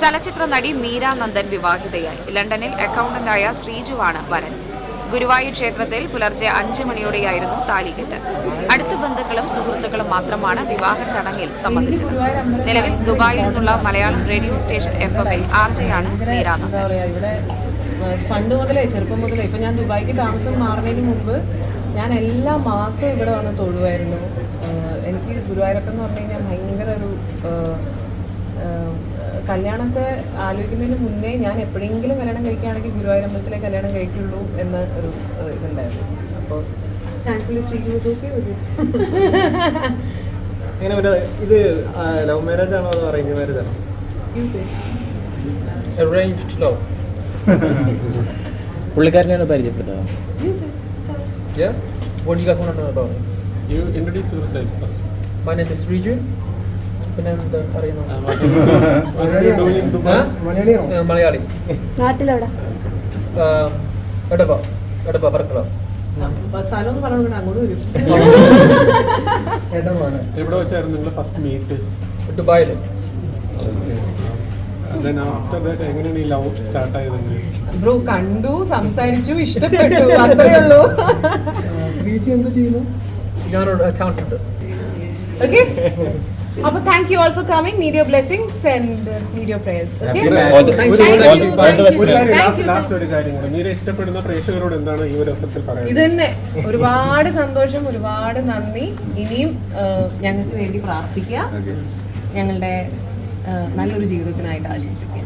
ചലച്ചിത്ര നടി മീര നന്ദൻ വിവാഹിതയായി. ലണ്ടനിൽ അക്കൗണ്ടന്റായ ശ്രീജുവാണ് വരൻ. ഗുരുവായൂർ ക്ഷേത്രത്തിൽ പുലർച്ചെ 5 മണിയോടെയായിരുന്നു താലികെട്ട്. അടുത്ത ബന്ധുക്കളും സുഹൃത്തുക്കളും മാത്രമാണ് വിവാഹ ചടങ്ങിൽ സംബന്ധിച്ചത്. നിലവിൽ ദുബായിൽ നിന്നുള്ള മലയാളം റേഡിയോ സ്റ്റേഷൻ FM-ൽ RJ-യാണ് മീര നന്ദൻ. പണ്ട് മുതലേ ചെറുപ്പം മുതലേ ഇപ്പം ഞാൻ ദുബായിക്ക് താമസം മാറുന്നതിന് മുമ്പ് ഞാൻ എല്ലാ മാസവും ഇവിടെ വന്ന് തൊഴുവായിരുന്നു. എനിക്ക് ഗുരുവായൂരപ്പൻ എന്ന് പറഞ്ഞു കഴിഞ്ഞാൽ ഭയങ്കര ഒരു കല്യാണമൊക്കെ ആലോചിക്കുന്നതിന് മുന്നേ ഞാൻ എപ്പോഴെങ്കിലും കല്യാണം കഴിക്കുകയാണെങ്കിൽ ഗുരുവായൂരമ്പലത്തിലെ കല്യാണം കഴിക്കുള്ളൂ എന്ന ഒരു ഇതുണ്ടായിരുന്നു. അപ്പോൾ thankfully Sreeju was okay with it. ഇത് ലവ് മാരേജ് ആണോ അതോ അറേഞ്ച് മാരേജ് ആണോ? Arranged love. പുള്ളിക്കാരനെ ഒന്ന് പരിചയപ്പെടുത്താമോ? Yeah? What do you guys want to know about me? You introduce yourself first. My name is Riju. പിന്നെ എന്താ അറിയുന്നത്? മലയാളി. നാട്ടിലെവിടെ? എടപ്പ പറക്കല. സ്ഥലം എന്ന് പറഞ്ഞു അങ്ങോട്ട് വരും. എവിടെ വെച്ചായിരുന്നു നിങ്ങൾ ഫസ്റ്റ് മീറ്റ്? ദുബായിൽ. Then after that എങ്ങനെയാണ് ഈ ലവ് സ്റ്റാർട്ട് ആയത്? ബ്രോ കണ്ടു, സംസാരിച്ചു, ഇഷ്ടപ്പെട്ടു, അത്രേ ഉള്ളൂ. ശ്രീജി എന്ത് ചെയ്യുന്നു? ഞാനൊരു അക്കൗണ്ടന്റ്. ഓക്കെ, അപ്പോൾ thank you all for coming. Need your blessings and need your prayers. Okay, last ഒരു കാര്യം കൂടെ, മീര ഇഷ്ടപ്പെടുന്ന പ്രേക്ഷകരോട് എന്താണ് ഈ ഒരു അവസരത്തിൽ പറയുന്നത്? ഇത് തന്നെ, ഒരുപാട് സന്തോഷം, ഒരുപാട് നന്ദി. ഇനിയും ഞങ്ങൾക്ക് വേണ്ടി പ്രാർത്ഥിക്കുക, ഞങ്ങളുടെ നല്ലൊരു ജീവിതത്തിനായിട്ട് ആശംസിക്കുക.